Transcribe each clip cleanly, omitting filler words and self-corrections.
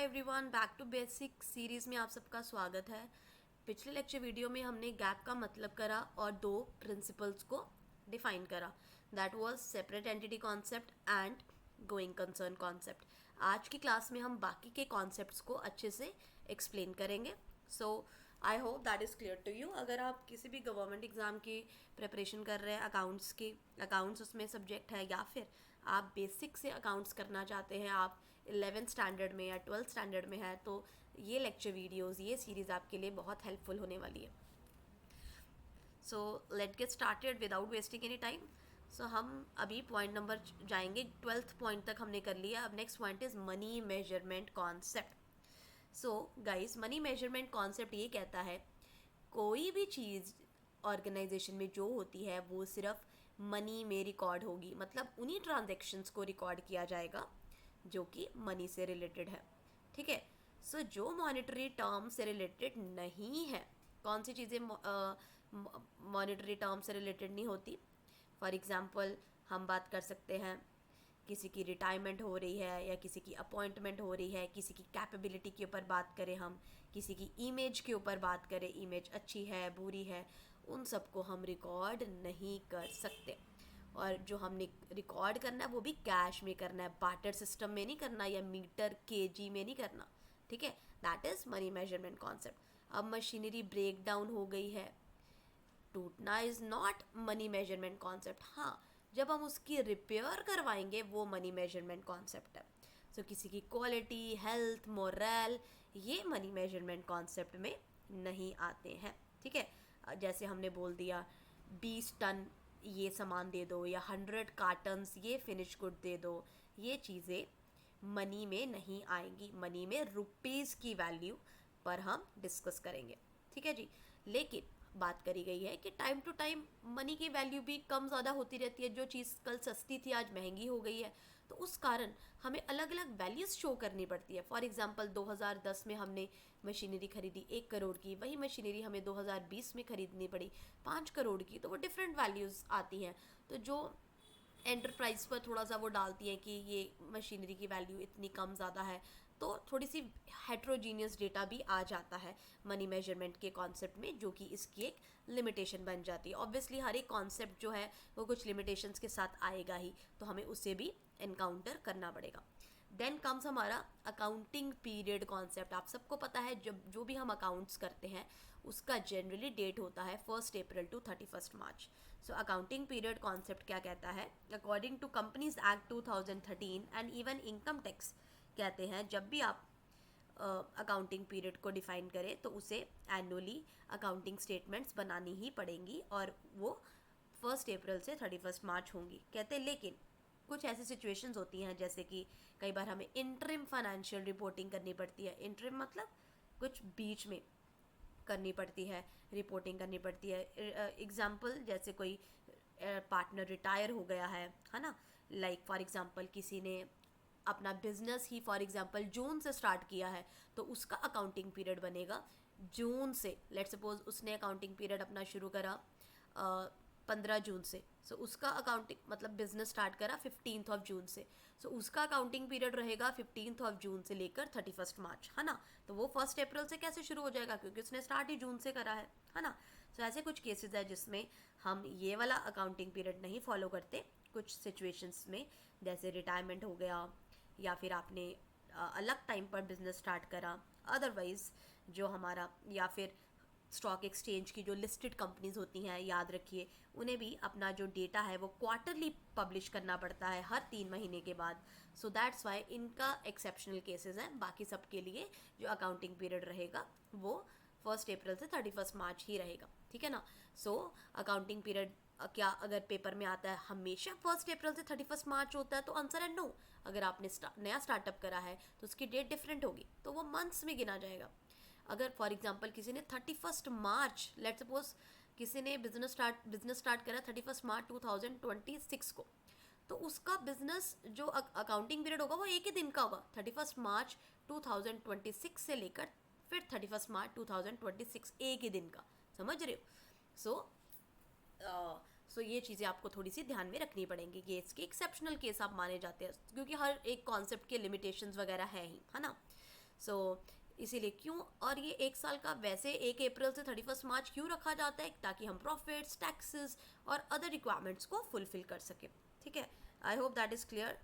Hi everyone, back to basic series में आप सबका स्वागत है। पिछले लेक्चर वीडियो में हमने गैप का मतलब करा और दो प्रिंसिपल्स को डिफाइन करा, that was separate entity concept and going concern concept. आज की क्लास में हम बाकी के कॉन्सेप्ट्स को अच्छे से एक्सप्लेन करेंगे। So I hope that is clear to you. अगर आप किसी भी गवर्नमेंट एग्ज़ाम की प्रिपरेशन कर रहे हैं, अकाउंट्स उसमें सब्जेक्ट है, या फिर आप बेसिक से अकाउंट्स करना चाहते हैं, आप 11th स्टैंडर्ड में या 12th स्टैंडर्ड में है, तो ये लेक्चर वीडियोज़, ये सीरीज़ आपके लिए बहुत हेल्पफुल होने वाली है। So let get started without wasting any time. So हम अभी पॉइंट नंबर जाएंगे, 12th पॉइंट तक हमने कर लिया। अब next point is money measurement concept. So guys, money measurement concept ये कहता है कोई भी चीज़ ऑर्गेनाइजेशन में जो होती है वो सिर्फ मनी में रिकॉर्ड होगी, मतलब उन्हीं ट्रांजेक्शन्स को रिकॉर्ड किया जाएगा जो कि मनी से रिलेटेड है। ठीक है। सो जो मॉनेटरी टर्म से रिलेटेड नहीं है, कौन सी चीज़ें मॉनेटरी टर्म से रिलेटेड नहीं होती? फॉर एग्ज़ाम्पल हम बात कर सकते हैं, किसी की रिटायरमेंट हो रही है या किसी की अपॉइंटमेंट हो रही है, किसी की कैपेबिलिटी के ऊपर बात करें, हम किसी की इमेज के ऊपर बात करें, इमेज अच्छी है बुरी है, उन सबको हम रिकॉर्ड नहीं कर सकते। और जो हमने रिकॉर्ड करना है वो भी कैश में करना है, बार्टर सिस्टम में नहीं करना या मीटर केजी में नहीं करना। ठीक है, that is money measurement concept. अब मशीनरी ब्रेक डाउन हो गई है, टूटना is not money measurement concept. हाँ, जब हम उसकी रिपेयर करवाएंगे वो मनी मेजरमेंट कॉन्सेप्ट है। सो किसी की क्वालिटी, हेल्थ, मोरल, ये मनी मेजरमेंट कॉन्सेप्ट में नहीं आते हैं। ठीक है, जैसे हमने बोल दिया 20 टन ये सामान दे दो या 100 कार्टन्स ये फिनिश गुड दे दो, ये चीज़ें मनी में नहीं आएंगी। मनी में रुपीज़ की वैल्यू पर हम डिस्कस करेंगे। ठीक है जी। लेकिन बात करी गई है कि टाइम टू टाइम मनी की वैल्यू भी कम ज़्यादा होती रहती है। जो चीज़ कल सस्ती थी आज महंगी हो गई है, तो उस कारण हमें अलग अलग वैल्यूज़ शो करनी पड़ती है। फॉर एग्जांपल 2010 में हमने मशीनरी खरीदी 1 करोड़ की, वही मशीनरी हमें 2020 में खरीदनी पड़ी 5 करोड़ की, तो वो डिफरेंट वैल्यूज़ आती हैं। तो जो एंटरप्राइज पर थोड़ा सा वो डालती है कि ये मशीनरी की वैल्यू इतनी कम ज़्यादा है, तो थोड़ी सी हेट्रोजीनियस डेटा भी आ जाता है मनी मेजरमेंट के कॉन्सेप्ट में, जो कि इसकी एक लिमिटेशन बन जाती है। ऑब्वियसली हर एक कॉन्सेप्ट जो है वो कुछ लिमिटेशंस के साथ आएगा ही, तो हमें उसे भी एनकाउंटर करना पड़ेगा। देन कम्स हमारा अकाउंटिंग पीरियड कॉन्सेप्ट। आप सबको पता है जब जो भी हम अकाउंट्स करते हैं उसका जनरली डेट होता है 1 April to 31 March. So accounting period concept क्या कहता है? According to companies act 2013 and even income tax कहते हैं जब भी आप अकाउंटिंग पीरियड को डिफाइन करें तो उसे एनुअली अकाउंटिंग स्टेटमेंट्स बनानी ही पड़ेंगी, और वो 1 अप्रैल से 31 मार्च होंगी कहते। लेकिन कुछ ऐसी सिचुएशंस होती हैं जैसे कि कई बार हमें इंटरिम फाइनेंशियल रिपोर्टिंग करनी पड़ती है। इंटरिम मतलब कुछ बीच में करनी पड़ती है, रिपोर्टिंग करनी पड़ती है। एग्जाम्पल जैसे कोई पार्टनर रिटायर हो गया है ना, लाइक फॉर एग्जाम्पल किसी ने अपना बिजनेस ही फॉर एग्जांपल जून से स्टार्ट किया है, तो उसका अकाउंटिंग पीरियड बनेगा जून से। लेट सपोज उसने अकाउंटिंग पीरियड अपना शुरू करा 15 जून से, सो उसका अकाउंटिंग मतलब बिजनेस स्टार्ट करा 15 जून से, सो उसका अकाउंटिंग पीरियड रहेगा 15 जून से लेकर 31 मार्च, है ना। तो वो 1 अप्रैल से कैसे शुरू हो जाएगा, क्योंकि उसने स्टार्ट ही जून से करा है ना। सो ऐसे कुछ केसेस है जिसमें हम ये वाला अकाउंटिंग पीरियड नहीं फॉलो करते। कुछ सिचुएशंस में जैसे रिटायरमेंट हो गया या फिर आपने अलग टाइम पर बिजनेस स्टार्ट करा, अदरवाइज जो हमारा, या फिर स्टॉक एक्सचेंज की जो लिस्टेड कंपनीज होती हैं, याद रखिए उन्हें भी अपना जो डेटा है वो क्वार्टरली पब्लिश करना पड़ता है हर 3 महीने के बाद। सो दैट्स वाई इनका एक्सेप्शनल केसेस हैं। बाकी सब के लिए जो अकाउंटिंग पीरियड रहेगा वो 1 अप्रैल से 31 मार्च ही रहेगा। ठीक है ना। सो अकाउंटिंग पीरियड क्या अगर पेपर में आता है हमेशा 1 अप्रैल से 31 मार्च होता है, तो आंसर है नो। अगर आपने नया स्टार्टअप करा है तो उसकी डेट डिफरेंट होगी, तो वो मंथ्स में गिना जाएगा। अगर फॉर एग्जांपल किसी ने 31 मार्च, लेट सपोज किसी ने बिजनेस स्टार्ट करा 31 मार्च 2026 को, तो उसका बिजनेस जो अकाउंटिंग पीरियड होगा वो एक ही दिन का होगा, 31 मार्च 2026 से लेकर फिर 31 मार्च 2026, एक ही दिन का। समझ रहे हो? सो ये चीज़ें आपको थोड़ी सी ध्यान में रखनी पड़ेंगी कि इसके एक्सेप्शनल केस आप माने जाते हैं, क्योंकि हर एक कॉन्सेप्ट के लिमिटेशंस वगैरह है ही, है ना। सो इसीलिए क्यों, और ये 1 साल का वैसे 1 अप्रैल से 31 मार्च क्यों रखा जाता है, ताकि हम प्रॉफिट्स, टैक्सेस और अदर रिक्वायरमेंट्स को फुलफिल कर सके। ठीक है, I hope that is clear.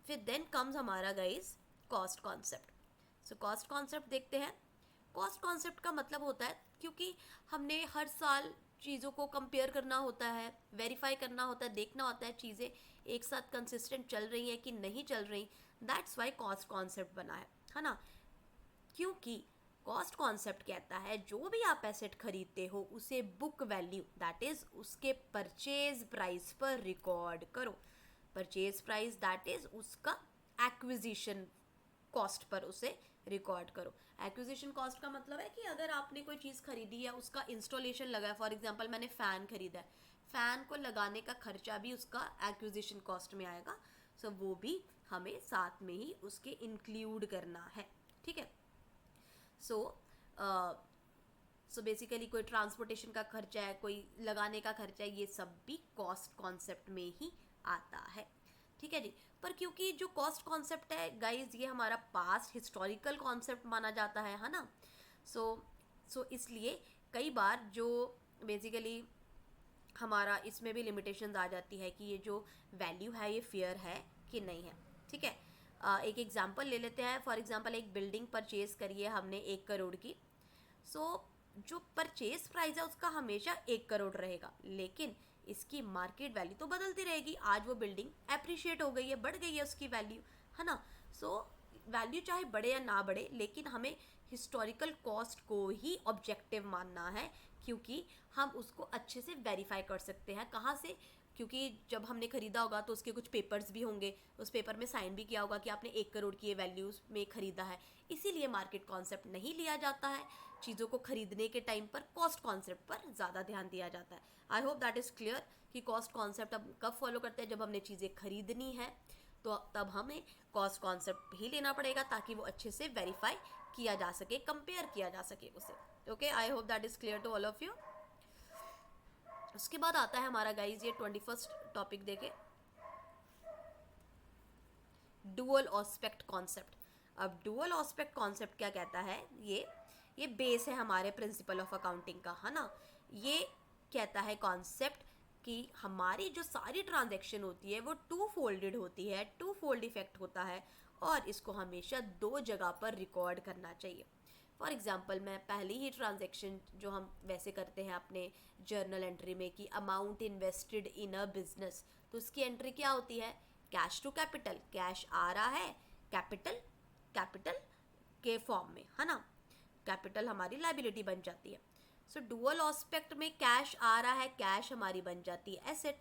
फिर देन कम्स हमारा guys cost concept. So cost concept देखते हैं। कॉस्ट कॉन्सेप्ट का मतलब होता है, क्योंकि हमने हर साल चीज़ों को कंपेयर करना होता है, वेरीफाई करना होता है, देखना होता है चीज़ें एक साथ कंसिस्टेंट चल रही हैं कि नहीं चल रही, दैट्स वाई कॉस्ट कॉन्सेप्ट बना है ना। क्योंकि कॉस्ट कॉन्सेप्ट कहता है जो भी आप एसेट खरीदते हो उसे बुक वैल्यू, दैट इज उसके परचेज प्राइस पर रिकॉर्ड करो। परचेज प्राइस दैट इज उसका एक्विजिशन कॉस्ट पर उसे रिकॉर्ड करो। एक्विजिशन कॉस्ट का मतलब है कि अगर आपने कोई चीज़ खरीदी है, उसका इंस्टॉलेशन लगा है, फॉर एग्जांपल मैंने फ़ैन खरीदा है, फ़ैन को लगाने का खर्चा भी उसका एक्विजिशन कॉस्ट में आएगा। सो वो भी हमें साथ में ही उसके इंक्लूड करना है। ठीक है, सो बेसिकली कोई ट्रांसपोर्टेशन का खर्चा है, कोई लगाने का खर्चा है, ये सब भी कॉस्ट कॉन्सेप्ट में ही आता है। ठीक है जी। पर क्योंकि जो कॉस्ट कॉन्सेप्ट है गाइज, ये हमारा पास्ट हिस्टोरिकल कॉन्सेप्ट माना जाता है ना। सो इसलिए कई बार जो बेसिकली हमारा इसमें भी लिमिटेशंस आ जाती है कि ये जो वैल्यू है ये फेयर है कि नहीं है। ठीक है, एक एग्जांपल ले लेते हैं। फॉर एग्जांपल एक बिल्डिंग परचेज करी है हमने 1 करोड़ की। सो जो परचेज प्राइस है उसका हमेशा 1 करोड़ रहेगा, लेकिन इसकी मार्केट वैल्यू तो बदलती रहेगी। आज वो बिल्डिंग एप्रिशिएट हो गई है, बढ़ गई है उसकी वैल्यू, है ना। सो वैल्यू चाहे बढ़े या ना बढ़े, लेकिन हमें हिस्टोरिकल कॉस्ट को ही ऑब्जेक्टिव मानना है, क्योंकि हम उसको अच्छे से वेरीफाई कर सकते हैं। कहाँ से? क्योंकि जब हमने खरीदा होगा तो उसके कुछ पेपर्स भी होंगे, उस पेपर में साइन भी किया होगा कि आपने 1 करोड़ की ये वैल्यूज में खरीदा है। इसीलिए मार्केट कॉन्सेप्ट नहीं लिया जाता है, चीज़ों को खरीदने के टाइम पर कॉस्ट कॉन्सेप्ट पर ज़्यादा ध्यान दिया जाता है। I hope that is clear कि कॉस्ट कॉन्सेप्ट अब कब फॉलो करते हैं, जब हमने चीज़ें खरीदनी है तो तब हमें कॉस्ट कॉन्सेप्ट ही लेना पड़ेगा, ताकि वो अच्छे से वेरीफाई किया जा सके, कंपेयर किया जा सके उसे। Okay, I hope that is clear to all of you. उसके बाद आता है हमारा गाइज ये 21st टॉपिक देखे, डुअल ऑस्पेक्ट कॉन्सेप्ट। अब डुअल ऑस्पेक्ट कॉन्सेप्ट क्या कहता है, ये बेस है हमारे प्रिंसिपल ऑफ अकाउंटिंग का, है ना। ये कहता है कॉन्सेप्ट कि हमारी जो सारी ट्रांजैक्शन होती है वो टू फोल्डेड होती है, टू फोल्ड इफेक्ट होता है, और इसको हमेशा 2 जगह पर रिकॉर्ड करना चाहिए। फॉर एग्जाम्पल, मैं पहली ही ट्रांजैक्शन जो हम वैसे करते हैं अपने जर्नल एंट्री में कि amount invested in a business, तो उसकी एंट्री क्या होती है, कैश टू कैपिटल, कैश आ रहा है कैपिटल के फॉर्म में, है ना। कैपिटल हमारी लाइबिलिटी बन जाती है। सो डुअल ऑस्पेक्ट में कैश आ रहा है, कैश हमारी बन जाती है एसेट,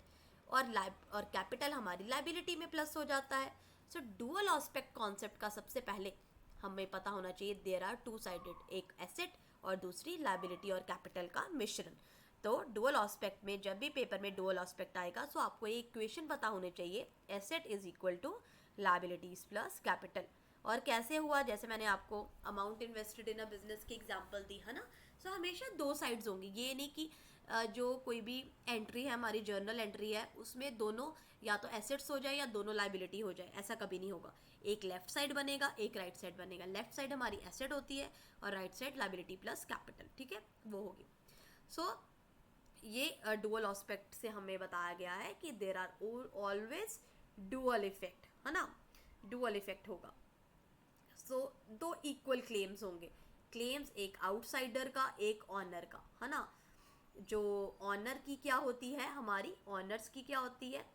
और कैपिटल हमारी लाइबिलिटी में प्लस हो जाता है। सो डुअल ऑस्पेक्ट कॉन्सेप्ट का सबसे पहले हमें पता होना चाहिए देयर आर 2 साइडेड, एक एसेट और दूसरी लाइबिलिटी और कैपिटल का मिश्रण। तो डुअल ऑस्पेक्ट में जब भी पेपर में डुअल ऑस्पेक्ट आएगा, सो आपको ये इक्वेशन पता होने चाहिए, asset is equal to liabilities plus capital. और कैसे हुआ, जैसे मैंने आपको amount invested in a business की एग्जांपल दी, है ना। सो हमेशा 2 साइड्स होंगी, ये नहीं कि जो कोई भी एंट्री है हमारी जर्नल एंट्री है उसमें दोनों या तो एसेट्स हो जाए या दोनों लाइबिलिटी हो जाए, ऐसा कभी नहीं होगा। एक लेफ्ट साइड बनेगा, एक राइट साइड बनेगा। लेफ्ट साइड हमारी एसेट होती है और right side liability plus capital, ठीक है, वो होगी। सो ये डुअल ऑस्पेक्ट से हमें बताया गया है कि there are always dual effect, है ना, डुअल इफेक्ट होगा। सो 2 इक्वल क्लेम्स होंगे, क्लेम्स एक आउटसाइडर का, एक ऑनर का, है ना। जो ऑनर की क्या होती है, हमारी ऑनर्स की क्या होती है,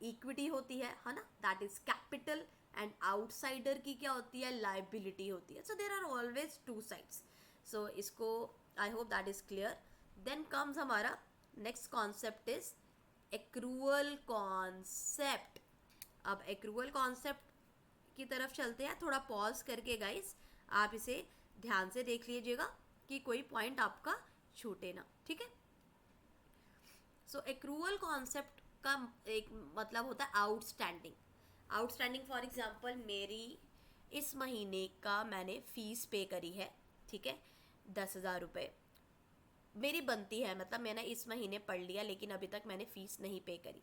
इक्विटी होती है ना, that is capital, and outsider की क्या होती है, लाइबिलिटी होती है। So there are always 2 sides. So इसको I hope that is clear. Then comes हमारा next concept is accrual concept. अब एक्रूअल कॉन्सेप्ट की तरफ चलते हैं, थोड़ा पॉज करके गाइस आप इसे ध्यान से देख लीजिएगा कि कोई पॉइंट आपका छूटे ना, ठीक है। सो एक्रूअल कॉन्सेप्ट का एक मतलब होता है आउटस्टैंडिंग। आउटस्टैंडिंग फॉर एग्जांपल, मेरी इस महीने का मैंने फीस पे करी है, ठीक है, 10,000 रुपये मेरी बनती है, मतलब मैंने इस महीने पढ़ लिया लेकिन अभी तक मैंने फ़ीस नहीं पे करी।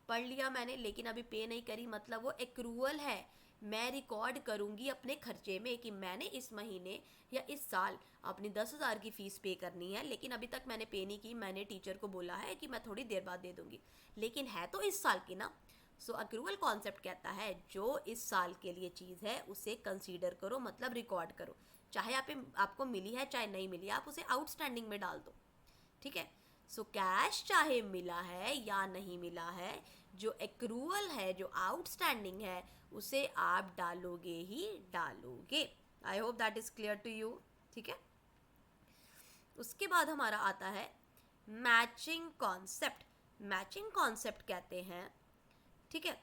पढ़ लिया मैंने लेकिन अभी पे नहीं करी, मतलब वो एक्रूअल है मैं रिकॉर्ड करूँगी अपने खर्चे में कि मैंने इस महीने या इस साल अपनी 10,000 की फ़ीस पे करनी है, लेकिन अभी तक मैंने पे नहीं की, मैंने टीचर को बोला है कि मैं थोड़ी देर बाद दे दूँगी, लेकिन है तो इस साल की ना। सो अक्रूवल कॉन्सेप्ट कहता है जो इस साल के लिए चीज़ है उसे कंसीडर करो, मतलब रिकॉर्ड करो, चाहे आपको मिली है चाहे नहीं मिली, आप उसे आउटस्टैंडिंग में डाल दो, ठीक है। सो कैश चाहे मिला है या नहीं मिला है, जो एक्रूवल है, जो आउटस्टैंडिंग है, उसे आप डालोगे ही डालोगे। I hope that is clear to you, ठीक है। उसके बाद हमारा आता है मैचिंग कॉन्सेप्ट। मैचिंग कॉन्सेप्ट कहते हैं, ठीक है,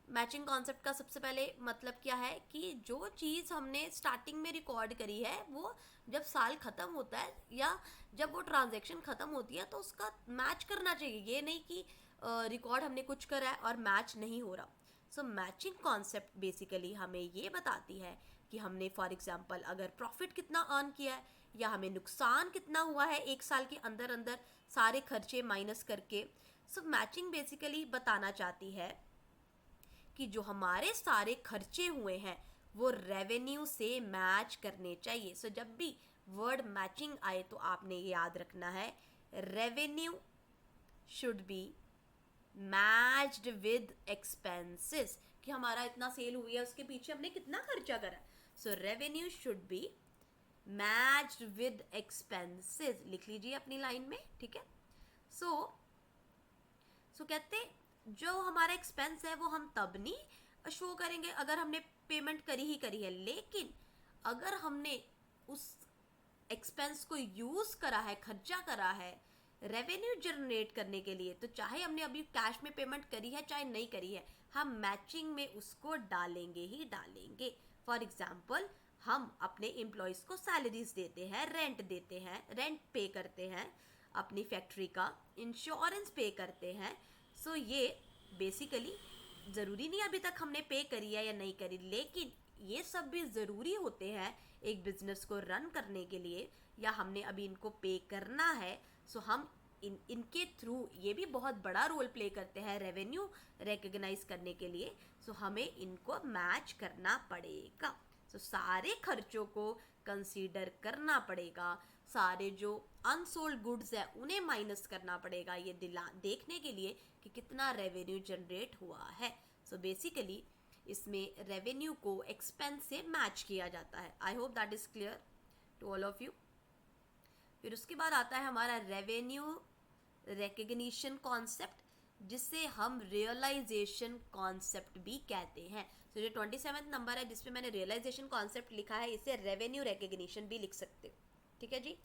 मैचिंग कॉन्सेप्ट का सबसे पहले मतलब क्या है कि जो चीज़ हमने स्टार्टिंग में रिकॉर्ड करी है वो जब साल ख़त्म होता है या जब वो ट्रांजैक्शन ख़त्म होती है तो उसका मैच करना चाहिए। ये नहीं कि रिकॉर्ड हमने कुछ करा है और मैच नहीं हो रहा। सो मैचिंग कॉन्सेप्ट बेसिकली हमें ये बताती है कि हमने फॉर एग्जांपल अगर प्रॉफिट कितना अर्न किया है या हमें नुकसान कितना हुआ है एक साल के अंदर अंदर सारे खर्चे माइनस करके। सो मैचिंग बेसिकली बताना चाहती है कि जो हमारे सारे खर्चे हुए हैं वो रेवेन्यू से मैच करने चाहिए। सो जब भी वर्ड मैचिंग आए तो आपने ये याद रखना है, revenue should be matched with expenses, कि हमारा इतना सेल हुई है उसके पीछे हमने कितना खर्चा करा। So revenue should be matched with expenses, लिख लीजिए अपनी लाइन में, ठीक है। सो कहते जो हमारा एक्सपेंस है वो हम तब नहीं शो करेंगे अगर हमने पेमेंट करी ही करी है, लेकिन अगर हमने उस एक्सपेंस को यूज़ करा है, खर्चा करा है रेवेन्यू जनरेट करने के लिए, तो चाहे हमने अभी कैश में पेमेंट करी है चाहे नहीं करी है, हम मैचिंग में उसको डालेंगे ही डालेंगे। फॉर एग्जाम्पल हम अपने एम्प्लॉयज़ को सैलरीज देते हैं, रेंट देते हैं, रेंट पे करते हैं, अपनी फैक्ट्री का इंश्योरेंस पे करते हैं। सो ये बेसिकली ज़रूरी नहीं अभी तक हमने पे करी है या नहीं करी, लेकिन ये सब भी ज़रूरी होते हैं एक बिजनेस को रन करने के लिए, या हमने अभी इनको पे करना है। सो हम इनके थ्रू ये भी बहुत बड़ा रोल प्ले करते हैं रेवेन्यू रिकग्नाइज करने के लिए। सो हमें इनको मैच करना पड़ेगा। सो सारे खर्चों को कंसीडर करना पड़ेगा, सारे जो अनसोल्ड गुड्स है उन्हें माइनस करना पड़ेगा, ये देखने के लिए कि कितना रेवेन्यू जनरेट हुआ है। सो बेसिकली इसमें रेवेन्यू को एक्सपेंस से मैच किया जाता है। I hope that is clear to all of you. फिर उसके बाद आता है हमारा रेवेन्यू रिकग्निशन कॉन्सेप्ट, जिसे हम रियलाइजेशन कॉन्सेप्ट भी कहते हैं। तो जो 27वां नंबर है जिसमें मैंने रियलाइजेशन कॉन्सेप्ट लिखा है, इसे रेवेन्यू रिकग्निशन भी लिख सकते हो, ठीक है जी।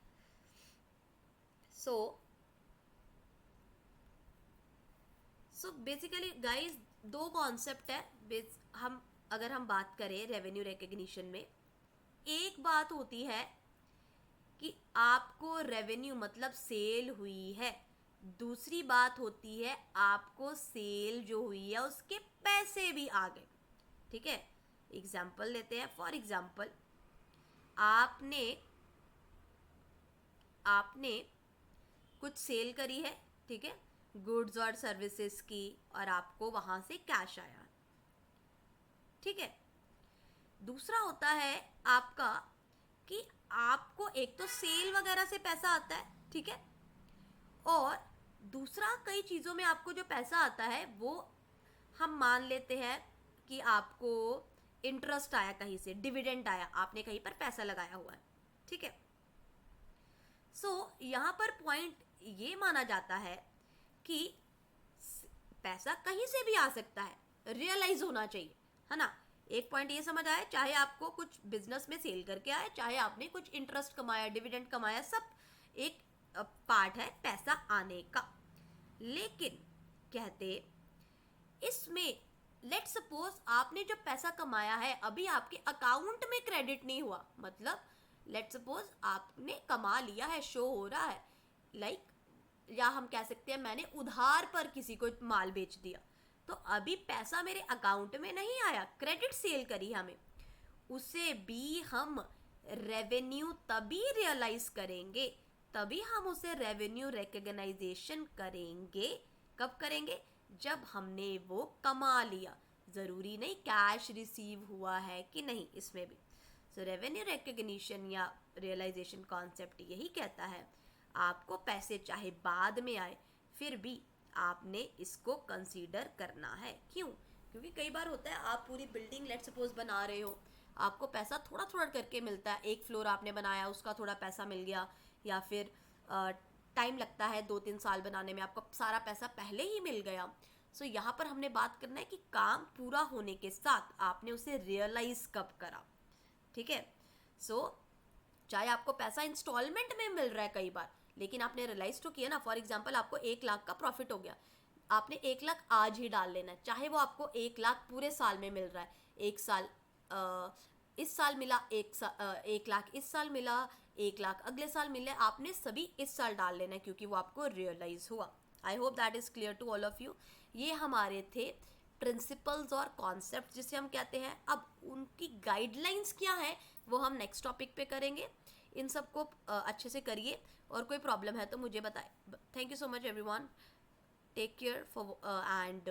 सो बेसिकली गाइस दो कॉन्सेप्ट है। अगर हम बात करें रेवेन्यू रिकग्निशन में, एक बात होती है कि आपको रेवेन्यू मतलब सेल हुई है, दूसरी बात होती है आपको सेल जो हुई है उसके पैसे भी आ गए, ठीक है। एग्जाम्पल लेते हैं। फॉर एग्जाम्पल आपने कुछ सेल करी है, ठीक है, गुड्स और सर्विसेज की, और आपको वहां से कैश आया, ठीक है। दूसरा होता है आपका कि आपको एक तो सेल वगैरह से पैसा आता है, ठीक है, और दूसरा कई चीज़ों में आपको जो पैसा आता है वो हम मान लेते हैं कि आपको इंटरेस्ट आया, कहीं से डिविडेंड आया, आपने कहीं पर पैसा लगाया हुआ है, ठीक है। सो यहाँ पर पॉइंट ये माना जाता है कि पैसा कहीं से भी आ सकता है, रियलाइज होना चाहिए, है ना। एक पॉइंट ये समझ आया, चाहे आपको कुछ बिजनेस में सेल करके आए, चाहे आपने कुछ इंटरेस्ट कमाया, डिविडेंड कमाया, सब एक पार्ट है पैसा आने का। लेकिन कहते इसमें लेट सपोज आपने जो पैसा कमाया है अभी आपके अकाउंट में क्रेडिट नहीं हुआ, मतलब लेट सपोज आपने कमा लिया है, शो हो रहा है, लाइक या हम कह सकते हैं मैंने उधार पर किसी को माल बेच दिया, तो अभी पैसा मेरे अकाउंट में नहीं आया, क्रेडिट सेल करी हमें, उसे भी हम रेवेन्यू तभी रियलाइज करेंगे, तभी हम उसे रेवेन्यू रिकग्नाइजेशन करेंगे। कब करेंगे? जब हमने वो कमा लिया, ज़रूरी नहीं कैश रिसीव हुआ है कि नहीं, इसमें भी। सो रेवेन्यू रिकग्निशन या रियलाइजेशन कॉन्सेप्ट यही कहता है आपको पैसे चाहे बाद में आए फिर भी आपने इसको कंसीडर करना है। क्यों? क्योंकि कई बार होता है आप पूरी बिल्डिंग लेट सपोज बना रहे हो, आपको पैसा थोड़ा थोड़ा करके मिलता है, एक फ्लोर आपने बनाया उसका थोड़ा पैसा मिल गया, या फिर टाइम लगता है 2-3 साल बनाने में, आपको सारा पैसा पहले ही मिल गया। सो यहाँ पर हमने बात करना है कि काम पूरा होने के साथ आपने उसे रियलाइज कब करा। ठीक है? सो चाहे आपको पैसा इंस्टॉलमेंट में मिल रहा है कई बार, लेकिन आपने रियलाइज तो किया ना। फॉर एग्जाम्पल आपको 1 लाख का प्रॉफिट हो गया, आपने 1 लाख आज ही डाल लेना है, चाहे वो आपको 1 लाख पूरे साल में मिल रहा है। एक साल इस साल मिला, 1 लाख इस साल मिला, 1 लाख अगले साल मिले, आपने सभी इस साल डाल लेना है क्योंकि वो आपको रियलाइज हुआ। I hope that is clear to all of you. ये हमारे थे प्रिंसिपल्स और कॉन्सेप्ट जिसे हम कहते हैं। अब उनकी गाइडलाइंस क्या है वो हम नेक्स्ट टॉपिक पे करेंगे। इन सबको अच्छे से करिए, और कोई प्रॉब्लम है तो मुझे बताएं। Thank you so much everyone, take care for and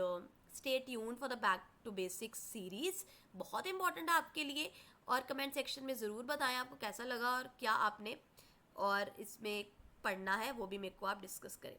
stay tune for the back to basics series, बहुत इंपॉर्टेंट है आपके लिए। और कमेंट सेक्शन में ज़रूर बताएं आपको कैसा लगा और क्या आपने और इसमें पढ़ना है, वो भी मेरे को आप डिस्कस करें।